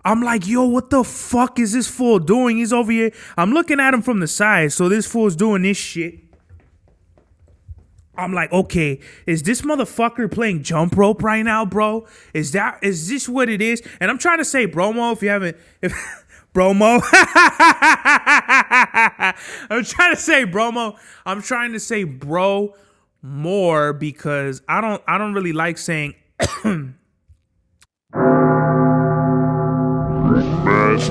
I'm like, yo, what the fuck is this fool doing? He's over here. I'm looking at him from the side. So this fool's doing this shit. I'm like, okay, is this motherfucker playing jump rope right now, bro? Is this what it is? And I'm trying to say Bromo if you haven't, Bromo. I'm trying to say Bromo. I'm trying to say bro more because I don't really like saying Mad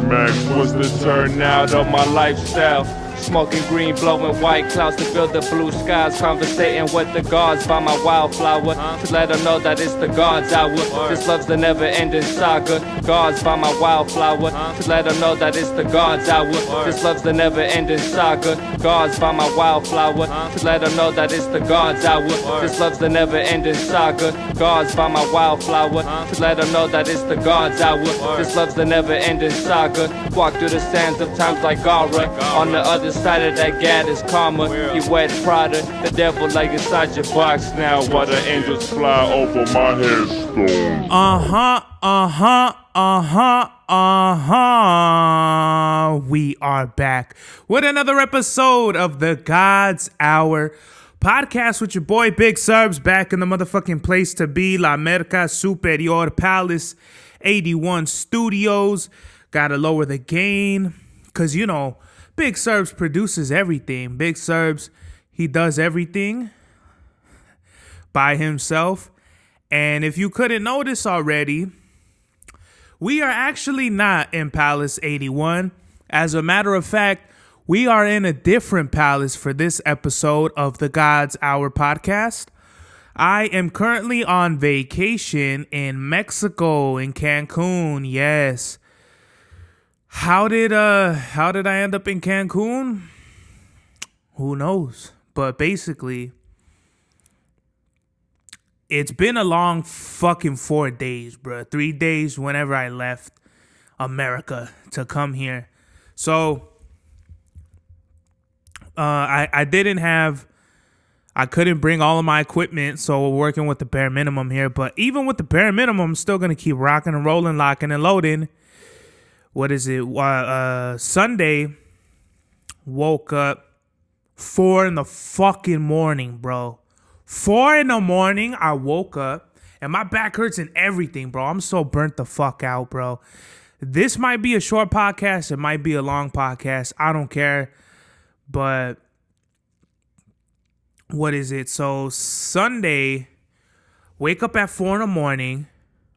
Max was the turnout of my lifestyle. Smoking green, blowing white clouds to build the blue skies. Conversating with the gods by my wildflower to let them know that it's the gods hour. This love's the never-ending saga. Gods by my wildflower to let them know that it's the gods hour. This love's the never-ending saga. Gods by my wildflower to let them know that it's the gods hour. This love's the never-ending saga. Gods by my wildflower to let them know that it's the gods hour. This love's the never-ending saga. Walk through the sands of times like Gara. On the other side of that gad is karma. He wet Prada, the devil like inside your box now. While the angels fly over my headstone. We are back with another episode of the God's Hour podcast with your boy Big Serbs, back in the motherfucking place to be, La Merca Superior Palace 81 Studios. Gotta lower the gain, cause you know Big Serbs produces everything. Big Serbs, he does everything by himself. And if you couldn't notice already, we are actually not in Palace 81. As a matter of fact, we are in a different palace for this episode of the God's Hour podcast. I am currently on vacation in Mexico, in Cancun. Yes. How did I end up in Cancun? Who knows? But basically, it's been a long fucking 4 days, bro. 3 days whenever I left America to come here. So I couldn't bring all of my equipment, so we're working with the bare minimum here. But even with the bare minimum, I'm still gonna keep rocking and rolling, locking and loading. What is it? Sunday, woke up 4 in the fucking morning, bro. 4 in the morning, I woke up, and my back hurts and everything, bro. I'm so burnt the fuck out, bro. This might be a short podcast. It might be a long podcast. I don't care. But what is it? So Sunday, wake up at 4 in the morning.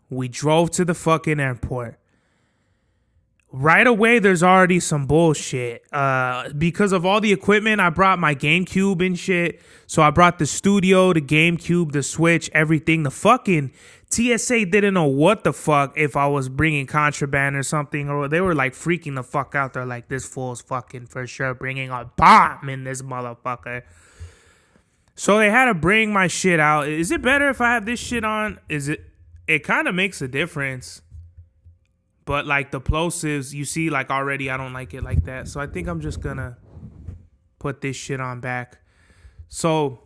We drove to the fucking airport. Right away, there's already some bullshit. Because of all the equipment, I brought my GameCube and shit. So I brought the studio, the GameCube, the Switch, everything. The fucking TSA didn't know what the fuck if I was bringing contraband or something. Or they were like freaking the fuck out. They're like, this fool's fucking for sure bringing a bomb in this motherfucker. So they had to bring my shit out. Is it better if I have this shit on? It kind of makes a difference. But like the plosives, you see, like already I don't like it like that. So I think I'm just gonna put this shit on back. So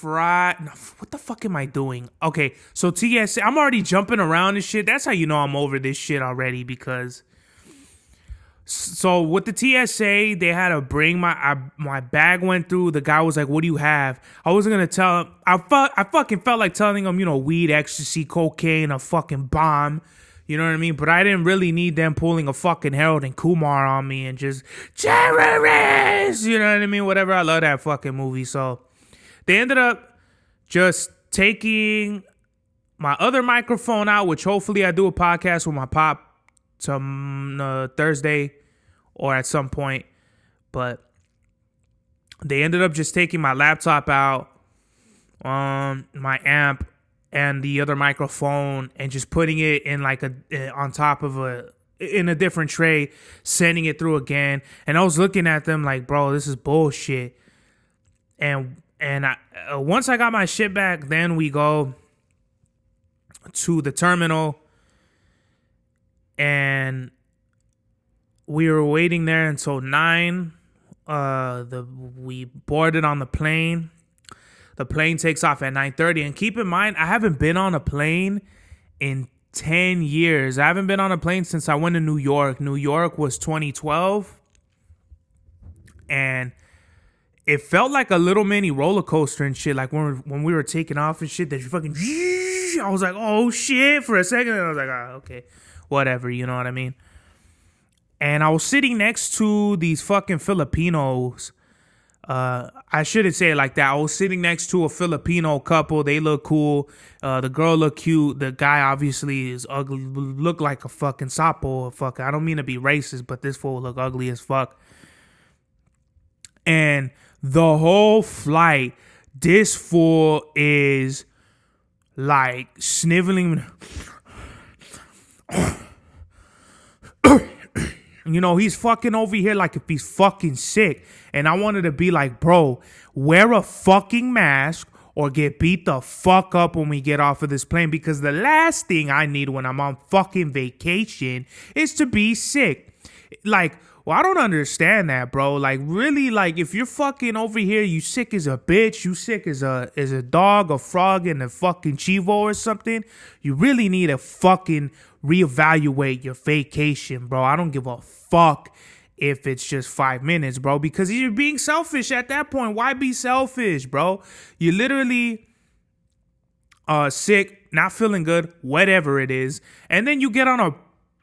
what the fuck am I doing? Okay, so TSA, I'm already jumping around and shit. That's how you know I'm over this shit already, because so with the TSA, they had to bring my bag went through. The guy was like, what do you have? I wasn't going to tell him. I fucking felt like telling him, you know, weed, ecstasy, cocaine, a fucking bomb. You know what I mean? But I didn't really need them pulling a fucking Harold and Kumar on me and just, terrorists! You know what I mean? Whatever. I love that fucking movie. So they ended up just taking my other microphone out, which hopefully I do a podcast with my pop some Thursday or at some point. But they ended up just taking my laptop out, my amp, and the other microphone, and just putting it in like on top of in a different tray, sending it through again. And I was looking at them like, bro, this is bullshit. And once I got my shit back, then we go to the terminal. And we were waiting there until 9. We boarded on the plane. The plane takes off at 9:30. And keep in mind, I haven't been on a plane in 10 years. I haven't been on a plane since I went to New York. New York was 2012. And it felt like a little mini roller coaster and shit. Like when we were taking off and shit, that you fucking, I was like, oh shit, for a second. And I was like, okay, whatever, you know what I mean? And I was sitting next to these fucking Filipinos. I shouldn't say it like that. I was sitting next to a Filipino couple. They look cool. The girl looked cute. The guy obviously is ugly. Looked like a fucking sapo. I don't mean to be racist, but this fool look ugly as fuck. And the whole flight, this fool is like sniveling. You know, he's fucking over here like if he's fucking sick. And I wanted to be like, bro, wear a fucking mask or get beat the fuck up when we get off of this plane. Because the last thing I need when I'm on fucking vacation is to be sick. Like, well, I don't understand that, bro. Like, really, like, if you're fucking over here, you sick as a bitch, you sick as a dog, a frog, and a fucking chivo or something, you really need to fucking reevaluate your vacation, bro. I don't give a fuck if it's just 5 minutes, bro, because you're being selfish at that point. Why be selfish, bro? You literally sick, not feeling good, whatever it is, and then you get on a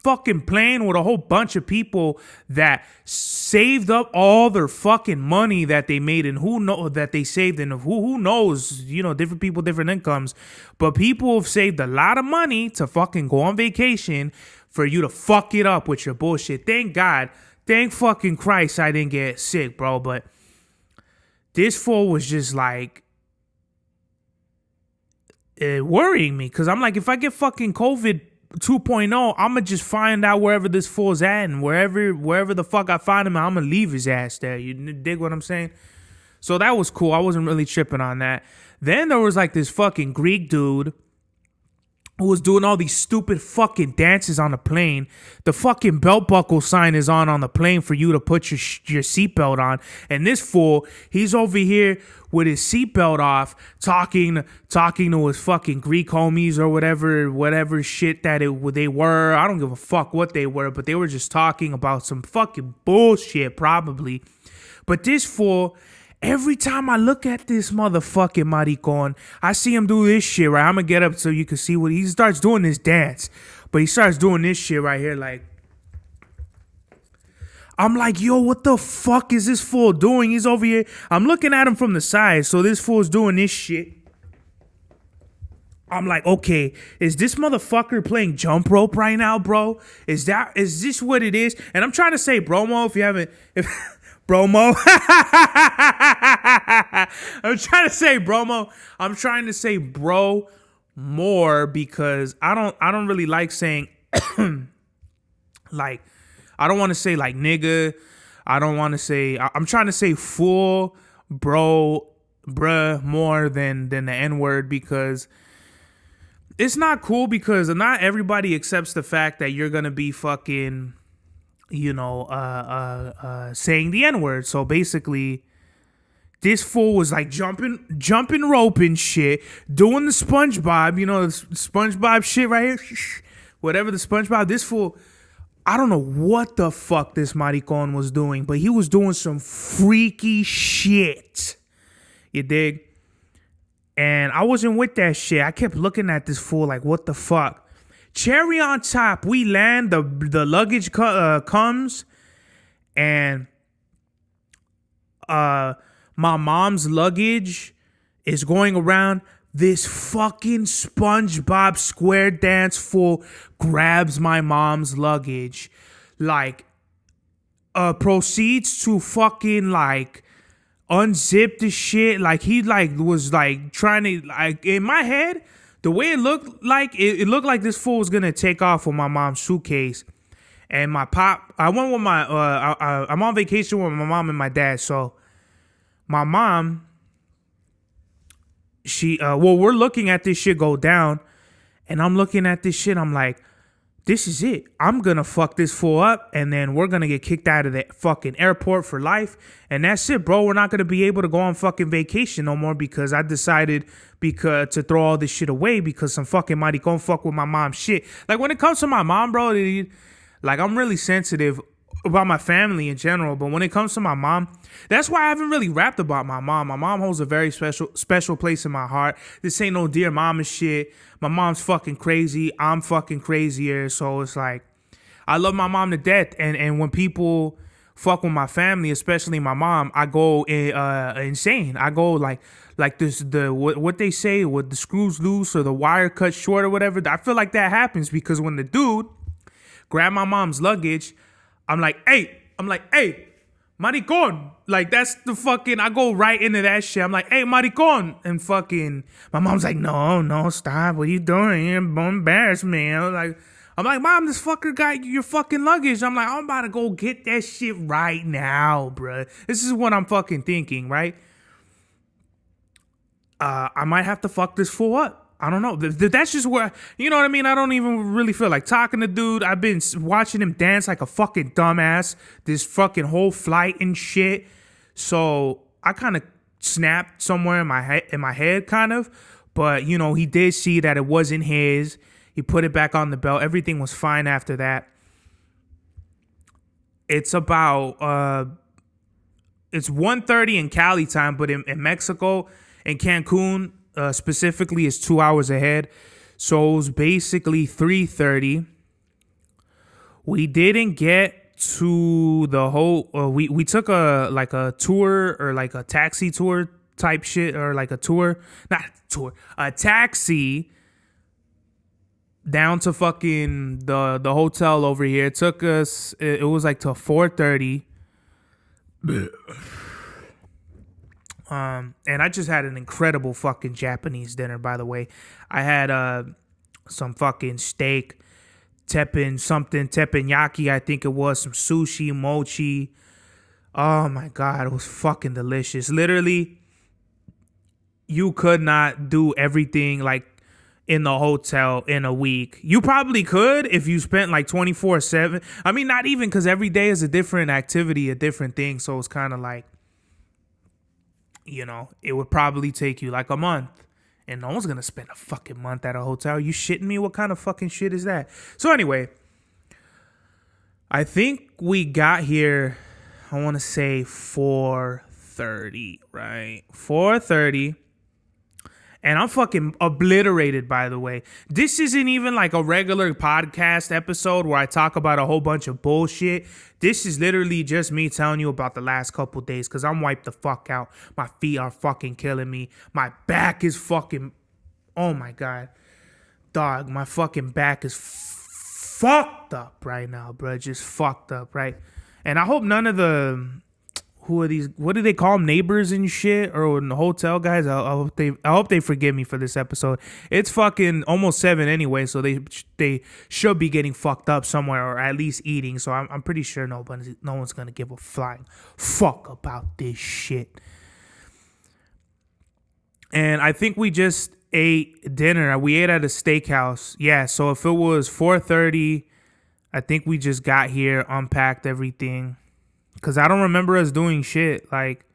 fucking plane with a whole bunch of people that saved up all their fucking money that they made, and who know that they saved, and who knows, you know, different people, different incomes, but people have saved a lot of money to fucking go on vacation for you to fuck it up with your bullshit. Thank God, thank fucking Christ I didn't get sick, bro. But this fool was just like worrying me, because I'm like, if I get fucking COVID 2.0, I'ma just find out wherever this fool's at, and wherever the fuck I find him, I'ma leave his ass there. You dig what I'm saying? So that was cool. I wasn't really tripping on that. Then there was like this fucking Greek dude who was doing all these stupid fucking dances on the plane. The fucking belt buckle sign is on the plane for you to put your seatbelt on. And this fool, he's over here with his seatbelt off, talking to his fucking Greek homies or whatever shit that they were. I don't give a fuck what they were, but they were just talking about some fucking bullshit probably. But this fool, every time I look at this motherfucking maricon, I see him do this shit, right? I'm gonna get up so you can see what he starts doing, this dance. But he starts doing this shit right here, like, I'm like, yo, what the fuck is this fool doing? He's over here. I'm looking at him from the side, so this fool's doing this shit. I'm like, okay, is this motherfucker playing jump rope right now, bro? Is this what it is? And I'm trying to say, Bromo, Bromo. I'm trying to say Bromo. I'm trying to say bro more because I don't really like saying like, I don't want to say like nigga. I don't want to say, I'm trying to say fool, bro, bruh more than the N-word, because it's not cool, because not everybody accepts the fact that you're going to be fucking, you know, saying the N-word. So basically, this fool was like jumping rope and shit, doing the SpongeBob, you know, the SpongeBob shit right here, whatever the SpongeBob. This fool, I don't know what the fuck this maricon was doing, but he was doing some freaky shit. You dig? And I wasn't with that shit. I kept looking at this fool like, what the fuck? Cherry on top, we land, the luggage comes, and my mom's luggage is going around. This fucking SpongeBob square dance fool grabs my mom's luggage, like, proceeds to fucking like unzip the shit. Like, he like was like trying to, like, in my head, the way it looked like, it looked like this fool was gonna take off with my mom's suitcase. And my pop, I went with my, I'm on vacation with my mom and my dad. So my mom, we're looking at this shit go down, and I'm looking at this shit. I'm like, this is it. I'm gonna fuck this fool up, and then we're gonna get kicked out of the fucking airport for life, and that's it, bro. We're not gonna be able to go on fucking vacation no more because I decided to throw all this shit away because some fucking maricon fuck with my mom's shit. Like when it comes to my mom, bro, like I'm really sensitive about my family in general, but when it comes to my mom, that's why I haven't really rapped about my mom. My mom holds a very special place in my heart. This ain't no dear mama shit. My mom's fucking crazy. I'm fucking crazier. So it's like, I love my mom to death. And when people fuck with my family, especially my mom, I go insane. I go like this, what they say, with the screws loose or the wire cut short or whatever. I feel like that happens because when the dude grabbed my mom's luggage, I'm like, hey, maricon. Like, that's the fucking, I go right into that shit. I'm like, hey, maricon. And fucking, my mom's like, no, stop. What are you doing? You're embarrassed me. I'm like, mom, this fucker got your fucking luggage. I'm like, I'm about to go get that shit right now, bruh. This is what I'm fucking thinking, right? I might have to fuck this fool up. I don't know. That's just where, you know what I mean? I don't even really feel like talking to dude. I've been watching him dance like a fucking dumbass this fucking whole flight and shit. So I kind of snapped somewhere in my head, kind of. But, you know, he did see that it wasn't his. He put it back on the belt. Everything was fine after that. It's about, it's 1:30 in Cali time, but in Mexico, in Cancun, specifically, is 2 hours ahead. So it was basically 3:30. We didn't get to the whole, we took a tour or like a taxi tour type shit, or like a taxi down to fucking the hotel over here. It took us, it was like till 4:30. And I just had an incredible fucking Japanese dinner, by the way. I had some fucking steak, teppanyaki, I think it was, some sushi, mochi. Oh my God, it was fucking delicious. Literally, you could not do everything like in the hotel in a week. You probably could if you spent like 24/7. I mean, not even, because every day is a different activity, a different thing. So it's kind of like, you know, it would probably take you like a month. And no one's going to spend a fucking month at a hotel. You shitting me? What kind of fucking shit is that? So anyway, I think we got here, I want to say 4:30, right? 4:30. And I'm fucking obliterated, by the way. This isn't even like a regular podcast episode where I talk about a whole bunch of bullshit. This is literally just me telling you about the last couple days, because I'm wiped the fuck out. My feet are fucking killing me. My back is fucking, oh my God. Dog, my fucking back is fucked up right now, bro. Just fucked up, right? And I hope none of the, who are these, what do they call them, neighbors and shit, or the hotel guys? I hope they forgive me for this episode. It's fucking almost 7 anyway, so they should be getting fucked up somewhere, or at least eating. So I'm pretty sure no one's gonna give a flying fuck about this shit. And I think we just ate dinner. We ate at a steakhouse. Yeah, so if it was 4:30, I think we just got here, unpacked everything. Because I don't remember us doing shit. Like,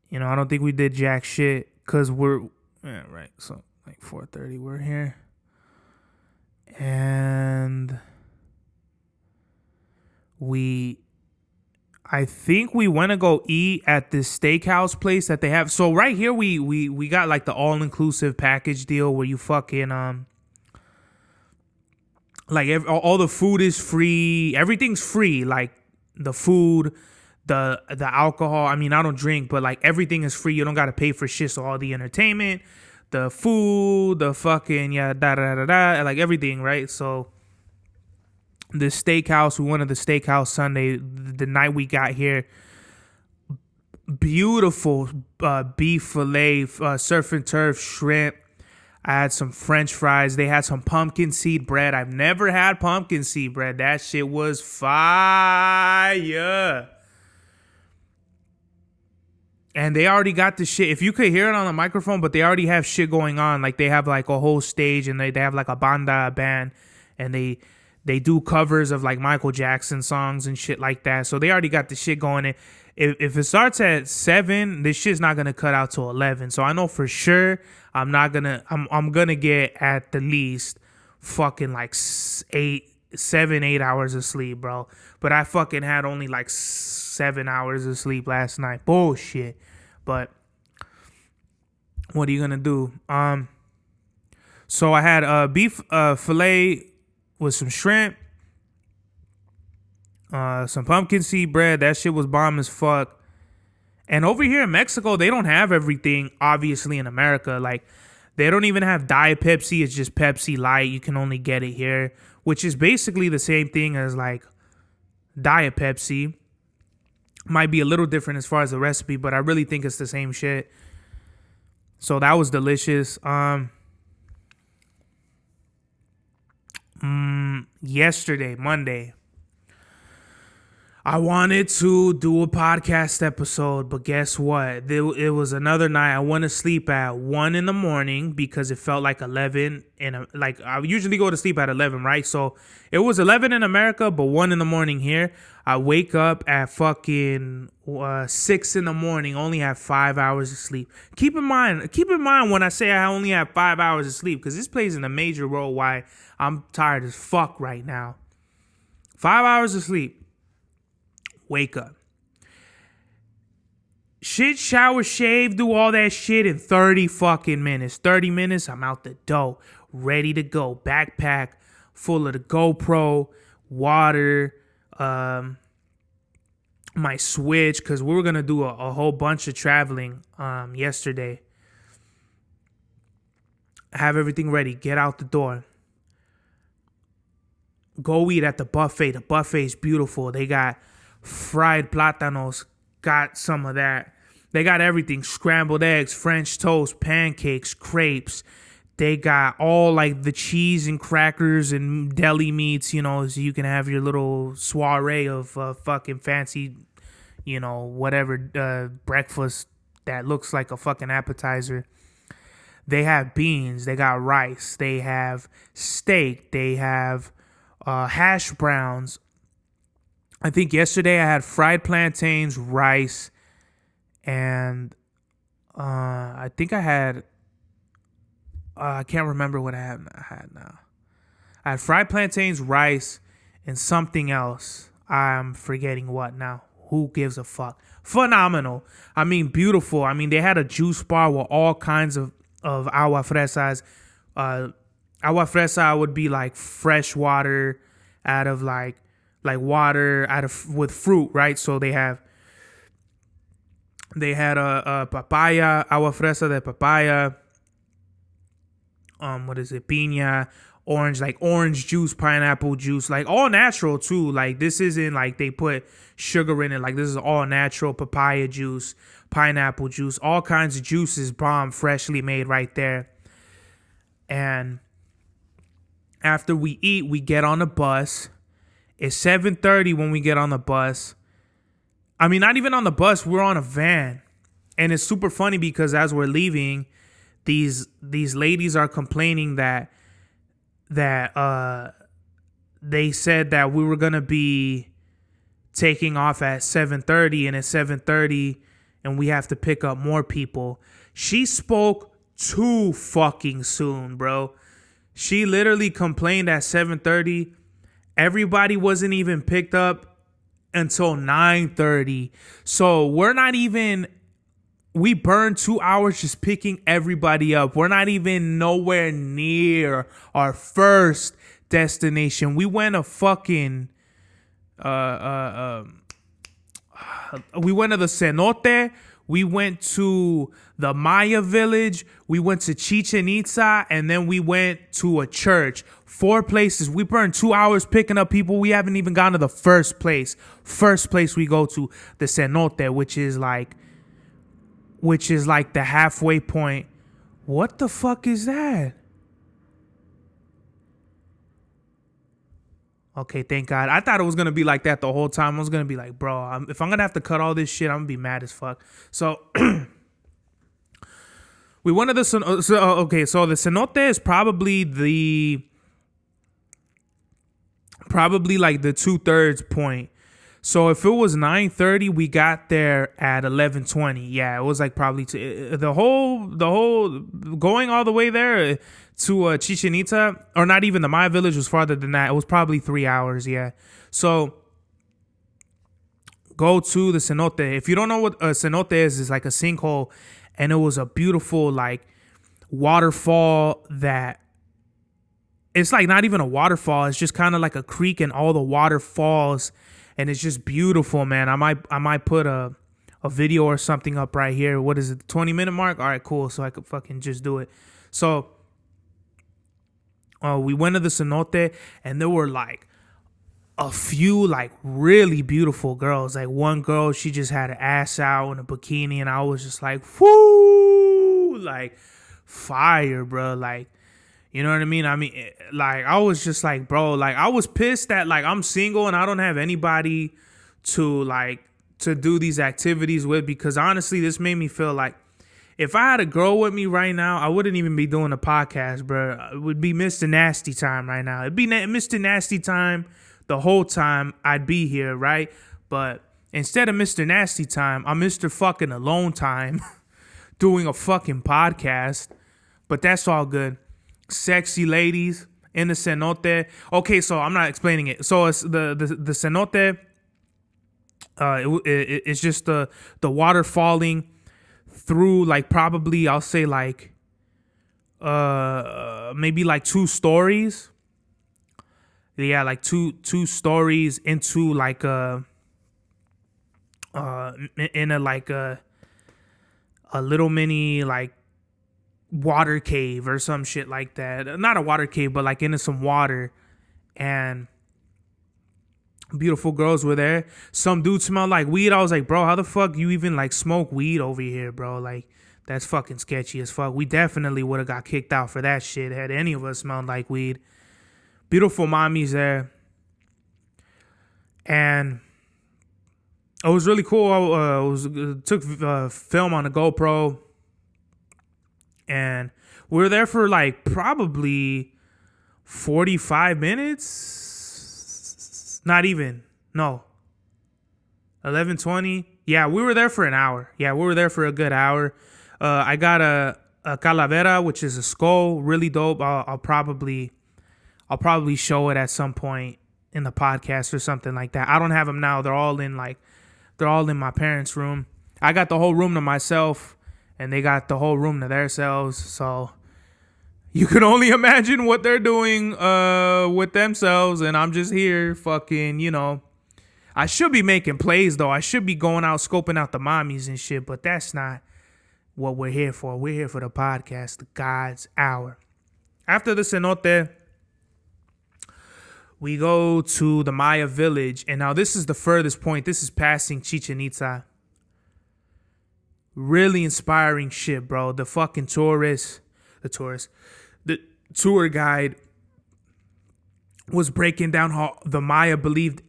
you know, I don't think we did jack shit. Because yeah, right. So, like 4:30, we're here. And I think we went to go eat at this steakhouse place that they have. So right here, we got like the all-inclusive package deal where you fucking, like all the food is free. Everything's free. Like, the food, the alcohol. I mean, I don't drink, but like everything is free. You don't gotta pay for shit. So all the entertainment, the food, the fucking like everything, right? So the steakhouse, we went to the steakhouse Sunday, the night we got here. Beautiful beef fillet, surf and turf, shrimp. I had some French fries. They had some pumpkin seed bread. I've never had pumpkin seed bread. That shit was fire. And they already got the shit. If you could hear it on the microphone, but they already have shit going on. Like, they have like a whole stage, and they have like a band. and they do covers of like Michael Jackson songs and shit like that. So they already got the shit going in. If it starts at 7, this shit's not gonna cut out till 11. So I know for sure I'm gonna get at the least fucking like 8 hours of sleep, bro. But I fucking had only like 7 hours of sleep last night. Bullshit. But what are you gonna do? So I had beef fillet with some shrimp, some pumpkin seed bread. That shit was bomb as fuck. And over here in Mexico, they don't have everything, obviously, in America. Like, they don't even have Diet Pepsi. It's just Pepsi Light. You can only get it here, which is basically the same thing as, like, Diet Pepsi. Might be a little different as far as the recipe, but I really think it's the same shit. So that was delicious. Yesterday, Monday, I wanted to do a podcast episode, but guess what? It was another night. I went to sleep at 1 in the morning because it felt like 11. Like, I usually go to sleep at 11, right? So it was 11 in America, but 1 in the morning here. I wake up at fucking 6 in the morning, only have 5 hours of sleep. Keep in mind when I say I only have 5 hours of sleep, because this plays in a major role why I'm tired as fuck right now. 5 hours of sleep. Wake up. Shit, shower, shave, do all that shit in 30 fucking minutes. 30 minutes, I'm out the door. Ready to go. Backpack full of the GoPro, water, my Switch, because we were going to do a whole bunch of traveling yesterday. Have everything ready. Get out the door. Go eat at the buffet. The buffet's beautiful. They got fried plátanos, got some of that. They got everything. Scrambled eggs, French toast, pancakes, crepes. They got all like the cheese and crackers and deli meats, you know, so you can have your little soiree of fucking fancy, you know, whatever breakfast that looks like a fucking appetizer. They have beans. They got rice. They have steak. They have hash browns. I think yesterday I had fried plantains, rice, and I think I had, I can't remember what I had now. I had fried plantains, rice, and something else. I'm forgetting what now. Who gives a fuck? Phenomenal. I mean, beautiful. I mean, they had a juice bar with all kinds of agua fresas. Agua fresa would be like fresh water out of like water out of with fruit, right? So they had a papaya, agua fresa de papaya. What is it? Piña, orange, like orange juice, pineapple juice, like all natural too. Like this isn't like they put sugar in it. Like this is all natural. Papaya juice, pineapple juice, all kinds of juices, bomb, freshly made right there. And after we eat, we get on the bus. It's 7:30 when we get on the bus. I mean, not even on the bus. We're on a van. And it's super funny because as we're leaving, these ladies are complaining that they said that we were going to be taking off at 7:30 and it's 7:30 and we have to pick up more people. She spoke too fucking soon, bro. She literally complained at 7:30. Everybody wasn't even picked up until 9:30. So we burned 2 hours just picking everybody up. We're not even nowhere near our first destination. We went a fucking, we went to the cenote. We went to the Maya village. We went to Chichen Itza, and then we went to a church. 4 places. We burned 2 hours picking up people. We haven't even gone to the first place. First place we go to, the cenote, which is like the halfway point. What the fuck is that? Okay, thank God. I thought it was going to be like that the whole time. I was going to be like, bro, if I'm going to have to cut all this shit, I'm going to be mad as fuck. So, we went to the... So the cenote is probably the probably like the 2/3 point. So if it was 9:30, we got there at 11:20. Yeah, it was like probably the whole going all the way there to Chichen Itza, or not even the Maya village was farther than that. It was probably 3 hours. Yeah. So go to the cenote. If you don't know what a cenote is, it's like a sinkhole, and it was a beautiful like waterfall that it's like not even a waterfall. It's just kind of like a creek, and all the water falls, and it's just beautiful, man. I might put a video or something up right here. What is it? The 20-minute mark? All right, cool. So I could fucking just do it. So we went to the cenote, and there were like a few like really beautiful girls. Like one girl, she just had her ass out in a bikini, and I was just like, whoo, like fire, bro. Like, you know what I mean? Like I was just like, bro, like I was pissed that like I'm single and I don't have anybody to do these activities with, because honestly, this made me feel like if I had a girl with me right now, I wouldn't even be doing a podcast, bro. It would be Mr. Nasty time right now. It'd be Mr. Nasty time the whole time I'd be here, right? But instead of Mr. Nasty time, I'm Mr. fucking alone time doing a fucking podcast. But that's all good. Sexy ladies in the cenote. Okay, so I'm not explaining it. So it's the cenote. It's just the water falling through like probably I'll say like maybe like 2 stories. Yeah, like two stories into like in a like a little mini like water cave or some shit like that. Not a water cave, but like into some water, and beautiful girls were there. Some dude smelled like weed. I was like, bro, how the fuck you even like smoke weed over here, bro? Like that's fucking sketchy as fuck. We definitely would have got kicked out for that shit had any of us smelled like weed. Beautiful mommies there, and it was really cool. I took film on a GoPro. And we were there for like probably 45 minutes. Not even. No. 11:20. Yeah, we were there for an hour. Yeah, we were there for a good hour. I got a calavera, which is a skull. Really dope. I'll probably show it at some point in the podcast or something like that. I don't have them now. They're all in my parents' room. I got the whole room to myself, and they got the whole room to themselves. So you can only imagine what they're doing with themselves. And I'm just here fucking, you know. I should be making plays, though. I should be going out, scoping out the mommies and shit. But that's not what we're here for. We're here for the podcast, the God's Hour. After the cenote, we go to the Maya village. And now this is the furthest point. This is passing Chichen Itza. Really inspiring shit, bro. The tour guide was breaking down how the Maya believed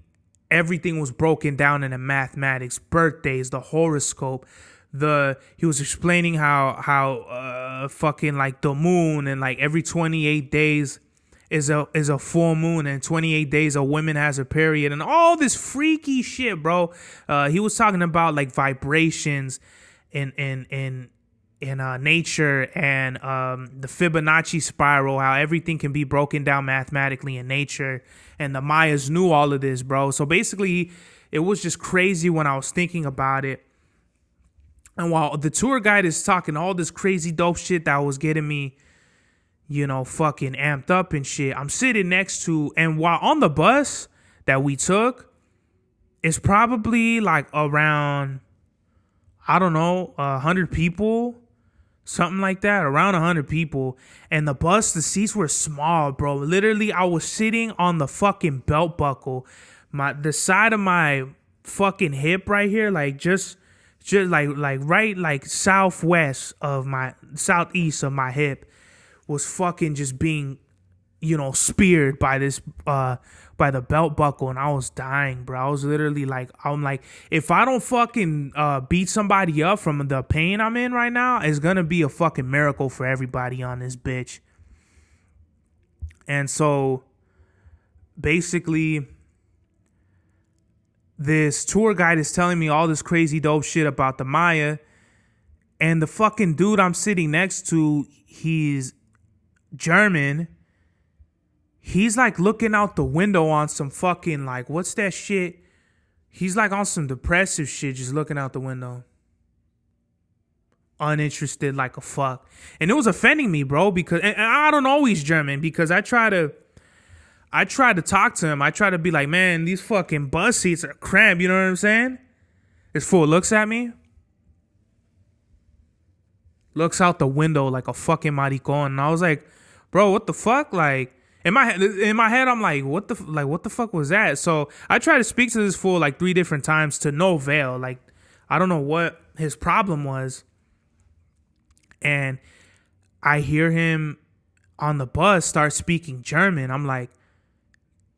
everything was broken down in the mathematics, birthdays, the horoscope. He was explaining how fucking like the moon, and like every 28 days is a full moon, and 28 days a woman has a period, and all this freaky shit, bro. He was talking about like vibrations in nature, and the Fibonacci spiral, how everything can be broken down mathematically in nature, and the Mayas knew all of this, bro. So basically, it was just crazy when I was thinking about it. And while the tour guide is talking all this crazy dope shit that was getting me, you know, fucking amped up and shit, I'm sitting next to, and while on the bus that we took, it's probably like around, I don't know, 100 people, something like that, around 100 people. And the seats were small, bro. Literally, I was sitting on the fucking belt buckle. The side of my fucking hip right here, like just like right, like southeast of my hip was fucking just being, you know, speared by this, by the belt buckle, and I was dying, bro. I was literally like, I'm like, if I don't fucking beat somebody up from the pain I'm in right now, it's gonna be a fucking miracle for everybody on this bitch. And so basically this tour guide is telling me all this crazy dope shit about the Maya, and the fucking dude I'm sitting next to, he's German. He's like looking out the window on some fucking, like, what's that shit? He's like on some depressive shit, just looking out the window. Uninterested like a fuck. And it was offending me, bro, because, and I don't know he's German, because I try to talk to him. I try to be like, man, these fucking bus seats are cramped, you know what I'm saying? This fool looks at me, looks out the window like a fucking maricon. And I was like, bro, what the fuck? Like, in my head, I'm like, what the fuck was that? So I tried to speak to this fool like 3 different times to no avail. Like, I don't know what his problem was. And I hear him on the bus start speaking German. I'm like,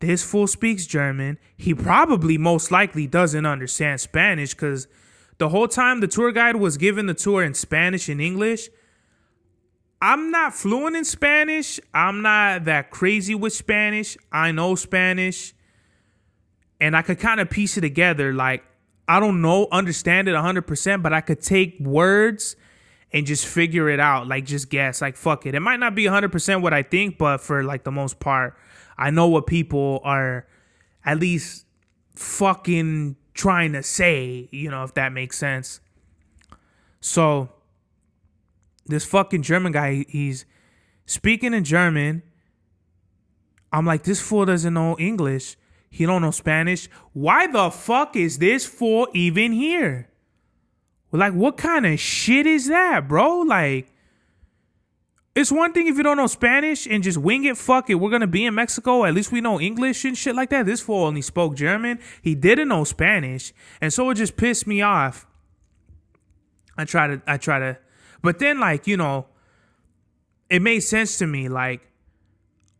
this fool speaks German. He probably most likely doesn't understand Spanish, because the whole time the tour guide was giving the tour in Spanish and English. I'm not fluent in Spanish. I'm not that crazy with Spanish. I know Spanish. And I could kind of piece it together. Like, I don't understand it 100%, but I could take words and just figure it out. Like, just guess. Like, fuck it. It might not be 100% what I think, but for, like, the most part, I know what people are at least fucking trying to say, you know, if that makes sense. So this fucking German guy, he's speaking in German. I'm like, this fool doesn't know English. He don't know Spanish. Why the fuck is this fool even here? Like, what kind of shit is that, bro? Like, it's one thing if you don't know Spanish and just wing it. Fuck it. We're going to be in Mexico. At least we know English and shit like that. This fool only spoke German. He didn't know Spanish. And so it just pissed me off. I try to, but then, like, you know, it made sense to me. Like,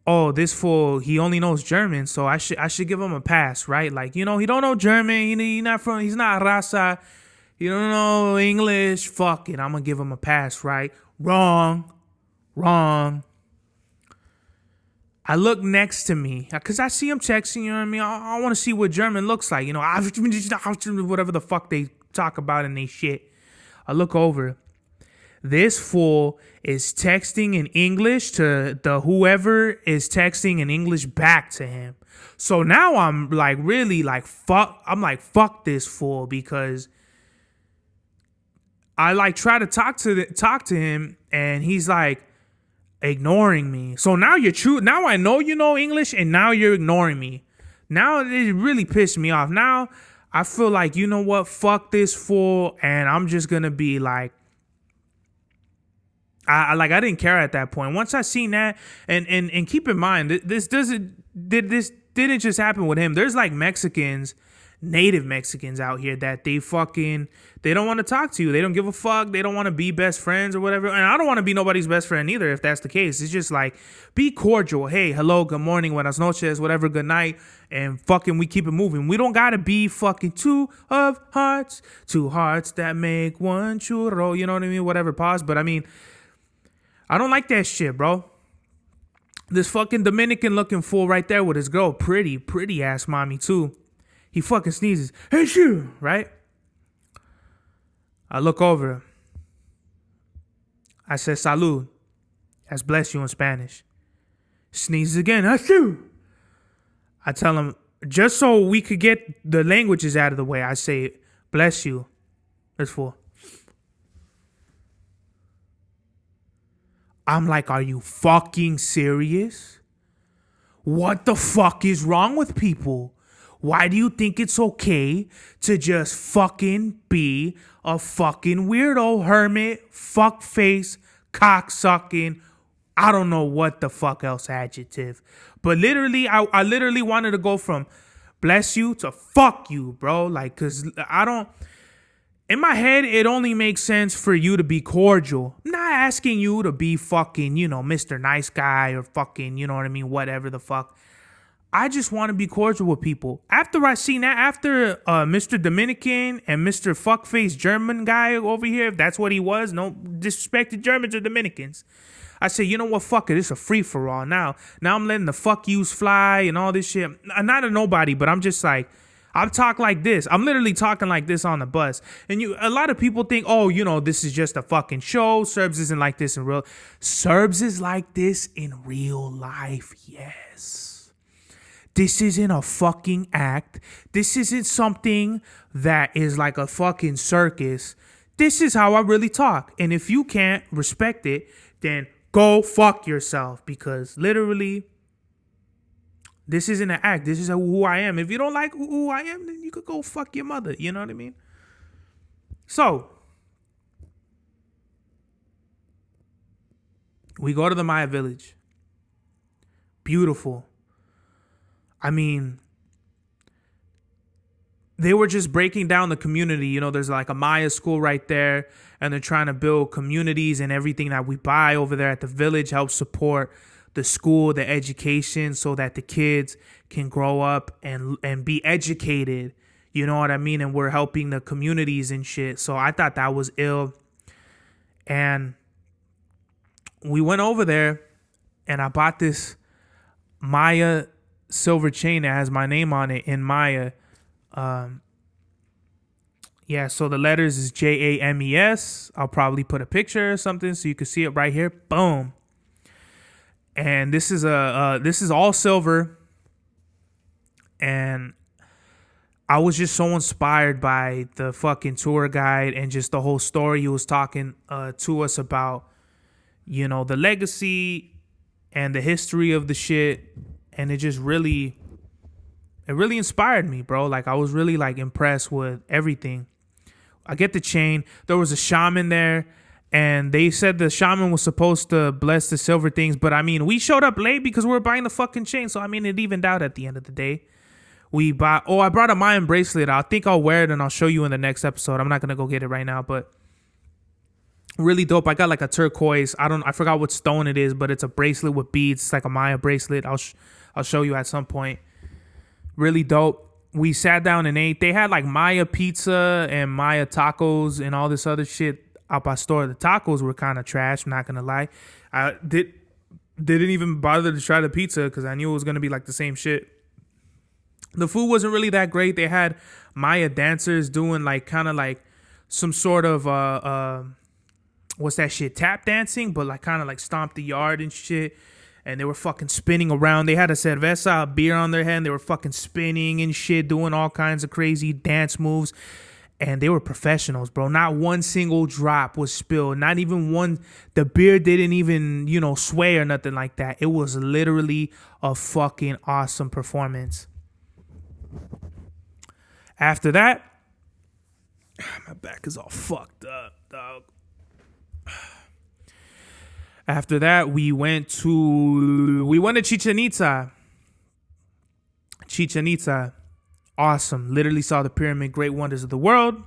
oh, this fool, he only knows German, so I should give him a pass, right? Like, you know, he don't know German. He's not raza. He don't know English. Fuck it. I'm going to give him a pass, right? Wrong. I look next to me because I see him texting, you know what I mean? I want to see what German looks like, you know, whatever the fuck they talk about in they shit. I look over. This fool is texting in English to the whoever is texting in English back to him. So now I'm like, really like, fuck. I'm like, fuck this fool, because I like try to talk to him and he's like ignoring me. So now now I know you know English and now you're ignoring me. Now it really pissed me off. Now I feel like, you know what? Fuck this fool, and I'm just gonna be like, I didn't care at that point. Once I seen that, and keep in mind, this didn't just happen with him. There's like native Mexicans out here that they don't want to talk to you. They don't give a fuck. They don't want to be best friends or whatever. And I don't want to be nobody's best friend either, if that's the case. It's just like, be cordial. Hey, hello, good morning, buenas noches, whatever, good night. And fucking we keep it moving. We don't got to be fucking two hearts that make one churro. You know what I mean? Whatever, pause. But I mean, I don't like that shit, bro. This fucking Dominican looking fool right there with his girl, pretty ass mommy too. He fucking sneezes. Hey, shoo, right? I look over. I said, salud. That's bless you in Spanish. Sneezes again. Achoo. I tell him, just so we could get the languages out of the way, I say, bless you. This fool. I'm like, are you fucking serious? What the fuck is wrong with people? Why do you think it's okay to just fucking be a fucking weirdo, hermit, fuckface, cocksucking, I don't know what the fuck else adjective. But literally, I literally wanted to go from bless you to fuck you, bro. Like, cause in my head, it only makes sense for you to be cordial. I'm not asking you to be fucking, you know, Mr. Nice Guy or fucking, you know what I mean, whatever the fuck. I just want to be cordial with people. After I seen that, after Mr. Dominican and Mr. Fuckface German guy over here, if that's what he was, no disrespect to Germans or Dominicans. I said, you know what, fuck it, it's a free for all now. Now I'm letting the fuck yous fly and all this shit. Not to nobody, but I'm just like, I'm talking like this. I'm literally talking like this on the bus. And a lot of people think, oh, you know, this is just a fucking show. Serbs isn't like this in real. Serbs is like this in real life. Yes. This isn't a fucking act. This isn't something that is like a fucking circus. This is how I really talk. And if you can't respect it, then go fuck yourself, because literally this isn't an act. This is who I am. If you don't like who I am, then you could go fuck your mother. You know what I mean? So we go to the Maya village. Beautiful. I mean, they were just breaking down the community. You know, there's like a Maya school right there, and they're trying to build communities, and everything that we buy over there at the village helps support the school, the education, so that the kids can grow up and be educated. You know what I mean? And we're helping the communities and shit. So I thought that was ill. And we went over there, and I bought this Maya silver chain that has my name on it in Maya. Yeah, so the letters is JAMES. I'll probably put a picture or something so you can see it right here. Boom. And this is all silver. And I was just so inspired by the fucking tour guide and just the whole story he was talking to us about, you know, the legacy and the history of the shit. And it really inspired me, bro. Like, I was really like impressed with everything. I get the chain. There was a shaman there, and they said the shaman was supposed to bless the silver things. But I mean, we showed up late because we were buying the fucking chain. So I mean, it evened out at the end of the day. I brought a Mayan bracelet. I think I'll wear it and I'll show you in the next episode. I'm not gonna go get it right now, but really dope. I got like a turquoise. I forgot what stone it is, but it's a bracelet with beads. It's like a Maya bracelet. I'll show you at some point. Really dope. We sat down and ate. They had like Maya pizza and Maya tacos and all this other shit out by store. The tacos were kind of trash, I'm not gonna lie. I didn't even bother to try the pizza because I knew it was gonna be like the same shit. The food wasn't really that great. They had Maya dancers doing like kind of like some sort of what's that shit? Tap dancing, but like kind of like stomp the yard and shit. And they were fucking spinning around. They had a cerveza, a beer on their head, and they were fucking spinning and shit, doing all kinds of crazy dance moves. And they were professionals, bro. Not one single drop was spilled. Not even one. The beer didn't even, you know, sway or nothing like that. It was literally a fucking awesome performance. After that, my back is all fucked up, dog. After that, we went to Chichen Itza. Chichen Itza, awesome. Literally saw the pyramid, great wonders of the world.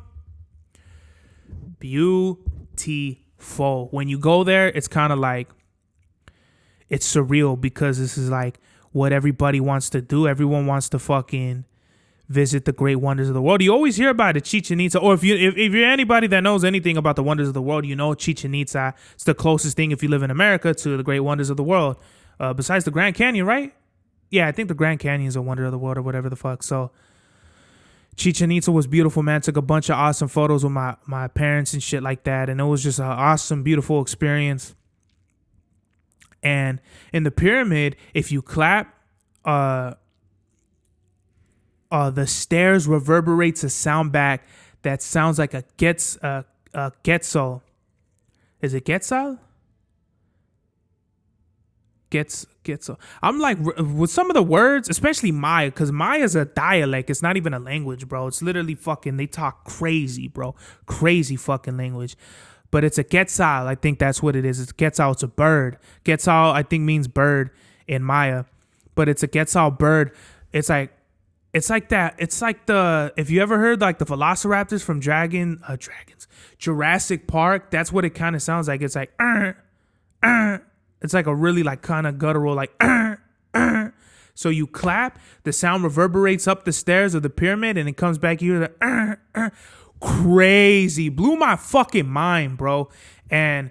Beautiful. When you go there, it's kind of like, it's surreal because this is like what everybody wants to do. Everyone wants to fucking visit the great wonders of the world. You always hear about it, Chichen Itza, or if you're anybody that knows anything about the wonders of the world, you know Chichen Itza. It's the closest thing, if you live in America, to the great wonders of the world, besides the Grand Canyon, right? Yeah, I think the Grand Canyon is a wonder of the world or whatever the fuck. So Chichen Itza was beautiful, man. Took a bunch of awesome photos with my parents and shit like that, and it was just an awesome, beautiful experience. And in the pyramid, if you clap, the stairs reverberates a sound back that sounds like a Quetzal. Is it Quetzal? Quetzal. I'm like, with some of the words, especially Maya, because Maya is a dialect. It's not even a language, bro. It's literally fucking, they talk crazy, bro. Crazy fucking language. But it's a Quetzal. I think that's what it is. It's Quetzal. It's a bird. Quetzal, I think, means bird in Maya. But it's a Quetzal bird. It's like that. It's like if you ever heard like the velociraptors from Jurassic Park, that's what it kind of sounds like. It's like, it's like a really like kind of guttural, like, So you clap, the sound reverberates up the stairs of the pyramid, and it comes back here. Crazy. Blew my fucking mind, bro. And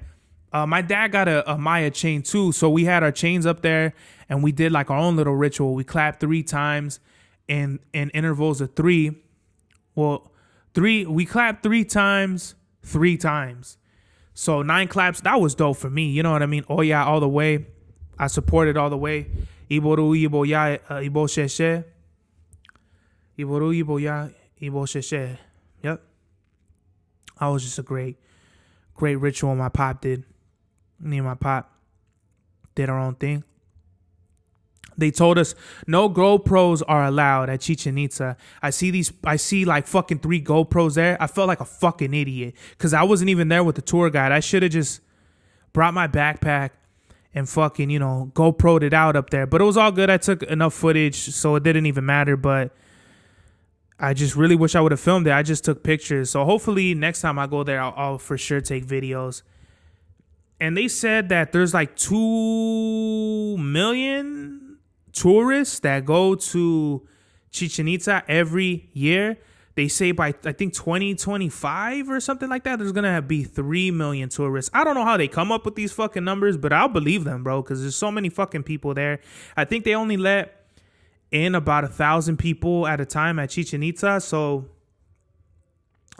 My dad got a Maya chain too, so we had our chains up there, and we did like our own little ritual. We clapped 3 times in intervals of 3. Well, we clapped 3 times, 3 times. So 9 claps. That was dope for me. You know what I mean? Oh yeah, all the way. I supported all the way. Iboru ibo ya ibo sheshe. Iboru ibo ya ibo sheshe. Yep. I was just a great ritual my pop did. Me and my pop did our own thing. They told us no GoPros are allowed at Chichen Itza. I see like fucking 3 GoPros there. I felt like a fucking idiot because I wasn't even there with the tour guide. I should have just brought my backpack and fucking, GoPro'd it out up there. But it was all good. I took enough footage, so it didn't even matter. But I just really wish I would have filmed it. I just took pictures. So hopefully next time I go there, I'll for sure take videos. And they said that there's like 2 million tourists that go to Chichen Itza every year. They say by, I think, 2025 or something like that, there's going to be 3 million tourists. I don't know how they come up with these fucking numbers, but I'll believe them, bro, because there's so many fucking people there. I think they only let in about 1,000 people at a time at Chichen Itza. So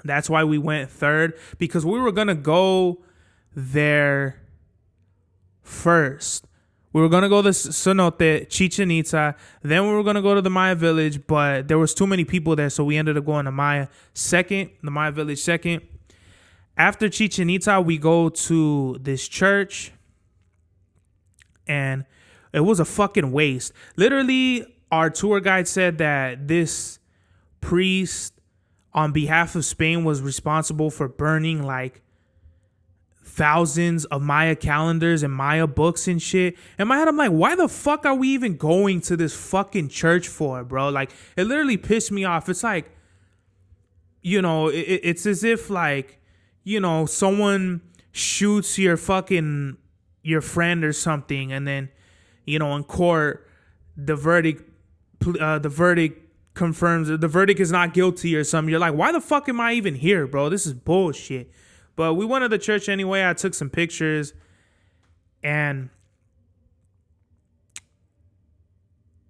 that's why we went third, because we were going to go there first. We were going to go to Cenote, Chichen Itza. Then we were going to go to the Maya Village, but there was too many people there, so we ended up going to Maya second, the Maya Village second. After Chichen Itza, we go to this church, and it was a fucking waste. Literally, our tour guide said that this priest, on behalf of Spain, was responsible for burning like thousands of Maya calendars and Maya books and shit. In my head, I'm like, why the fuck are we even going to this fucking church for, bro? Like, it literally pissed me off. It's like, it's as if like, someone shoots your friend or something, and then, in court, the verdict confirms that the verdict is not guilty or something. You're like, why the fuck am I even here, bro? This is bullshit. But we went to the church anyway. I took some pictures, and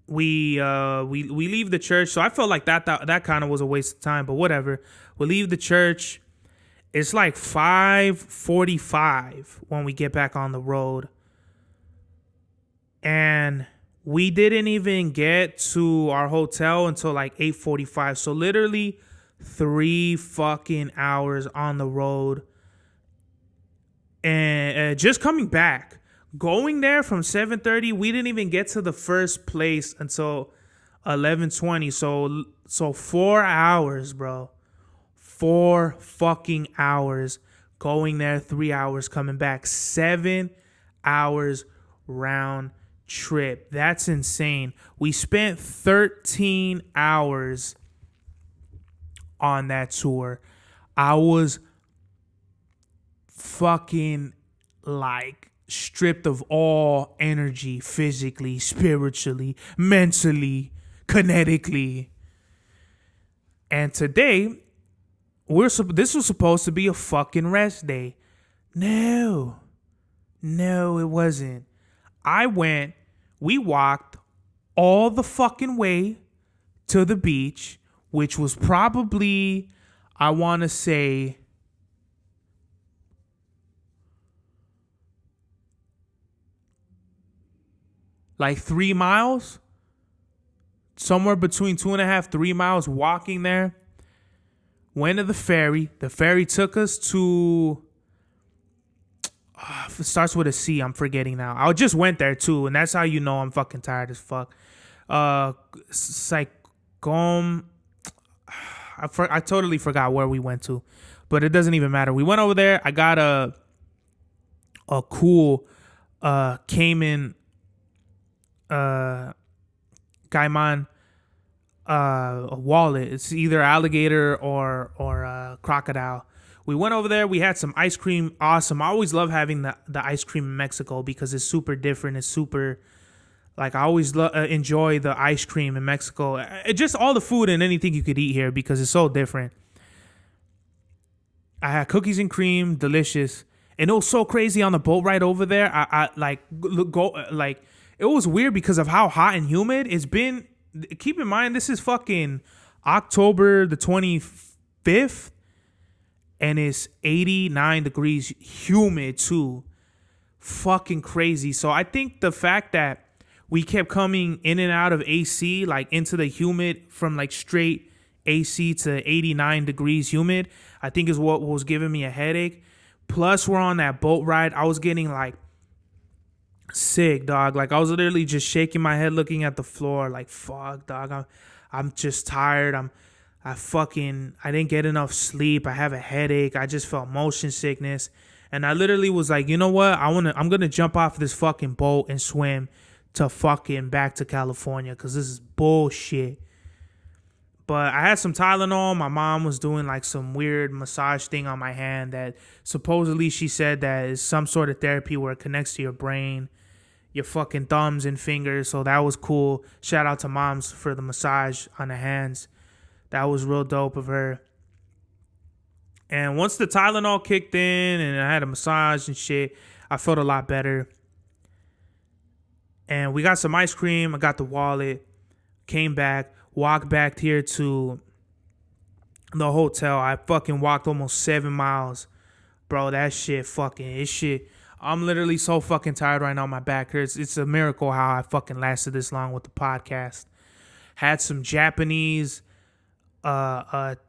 we leave the church. So I felt like that kind of was a waste of time, but whatever. We leave the church. It's like 5:45 when we get back on the road, and we didn't even get to our hotel until like 8:45. So literally 3 fucking hours on the road. And just coming back, going there from 7:30, we didn't even get to the first place until 11:20. So 4 hours, bro. 4 fucking hours going there, 3 hours coming back, 7 hours round trip. That's insane. We spent 13 hours on that tour. I was fucking like stripped of all energy, physically, spiritually, mentally, kinetically. And today, this was supposed to be a fucking rest day. No, it wasn't. We walked all the fucking way to the beach, which was probably, I want to say, like 3 miles, somewhere between 2.5, 3 miles walking there. Went to the ferry. The ferry took us to, it starts with a C. I'm forgetting now. I just went there too, and that's how you know I'm fucking tired as fuck. Psychom. I totally forgot where we went to, but it doesn't even matter. We went over there. I got a cool Cayman Cayman a wallet. It's either alligator or crocodile. We went over there. We had some ice cream. Awesome. I always love having the ice cream in Mexico because it's super different. It's super, like, I always enjoy the ice cream in Mexico. Just all the food and anything you could eat here because it's so different. I had cookies and cream, delicious. And it was so crazy on the boat ride over there. I like go like it was weird because of how hot and humid it's been. Keep in mind, this is fucking October the 25th, and it's 89 degrees humid too. Fucking crazy. So I think the fact that we kept coming in and out of AC, like into the humid from like straight AC to 89 degrees humid, I think is what was giving me a headache. Plus, we're on that boat ride. I was getting like sick, dog. Like I was literally just shaking my head, looking at the floor, like fuck, dog. I'm just tired. I didn't get enough sleep. I have a headache. I just felt motion sickness, and I literally was like, you know what? I'm gonna jump off this fucking boat and swim to fucking back to California because this is bullshit. But I had some Tylenol. My mom was doing like some weird massage thing on my hand that supposedly she said that is some sort of therapy where it connects to your brain, your fucking thumbs and fingers. So that was cool. Shout out to moms for the massage on the hands. That was real dope of her. And once the Tylenol kicked in and I had a massage and shit, I felt a lot better. And we got some ice cream. I got the wallet. Came back. Walked back here to the hotel. I fucking walked almost 7 miles. Bro, that shit I'm literally so fucking tired right now. My back hurts. It's a miracle how I fucking lasted this long with the podcast. Had some Japanese teppanyaki,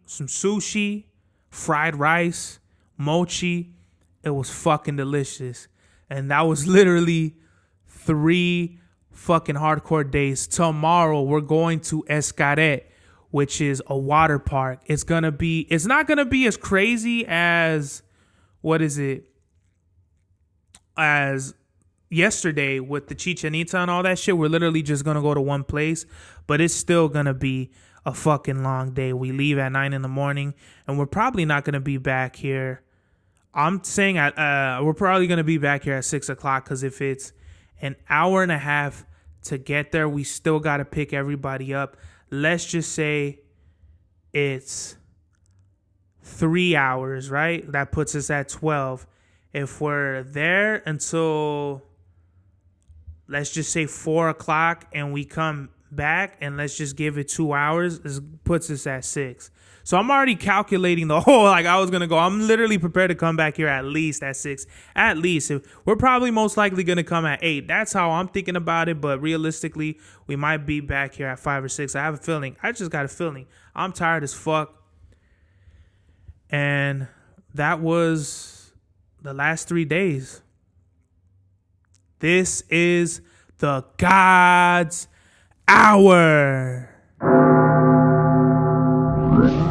some sushi, fried rice, mochi. It was fucking delicious. And that was literally 3 fucking hardcore days. Tomorrow we're going to Xcaret, which is a water park. It's not gonna be as crazy as as yesterday with the Chichen Itza and all that shit. We're literally just gonna go to one place, but it's still gonna be a fucking long day. We leave at 9 a.m. and we're probably not gonna be back here. I'm saying we're probably gonna be back here at 6 o'clock because if it's an hour and a half to get there, we still got to pick everybody up. Let's just say it's 3 hours, right? That puts us at 12. If we're there until, let's just say 4 o'clock and we come back and let's just give it 2 hours, it puts us at 6. So I'm already calculating the whole, like I was going to go, I'm literally prepared to come back here at least at 6. At least. We're probably most likely going to come at 8. That's how I'm thinking about it. But realistically, we might be back here at 5 or 6. I have a feeling. I just got a feeling. I'm tired as fuck. And that was the last 3 days. This is the God's Hour.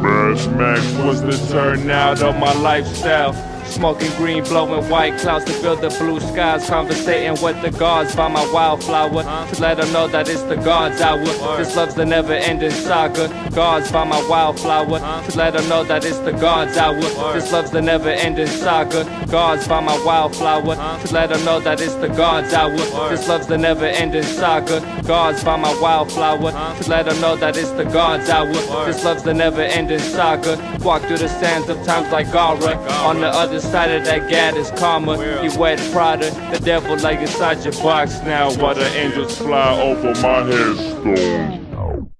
Mad Max was the turnout of my lifestyle. Smoking green, blowing white clouds to build the blue skies. Conversating with the gods by my wildflower to let them know that it's the God's hour. This love's the never-ending saga. Gods by my wildflower to let them know that it's the God's hour. This love's the never-ending saga. Gods by my wildflower to let them know that it's the God's hour. This love's the never-ending saga. Gods by my wildflower to let them know that it's the God's hour. This love's the never-ending saga. Walk through the sands of times like Gara. On the other side of that gad is karma. You wet Prada, the devil like inside your box now. While the angels fly over my headstone.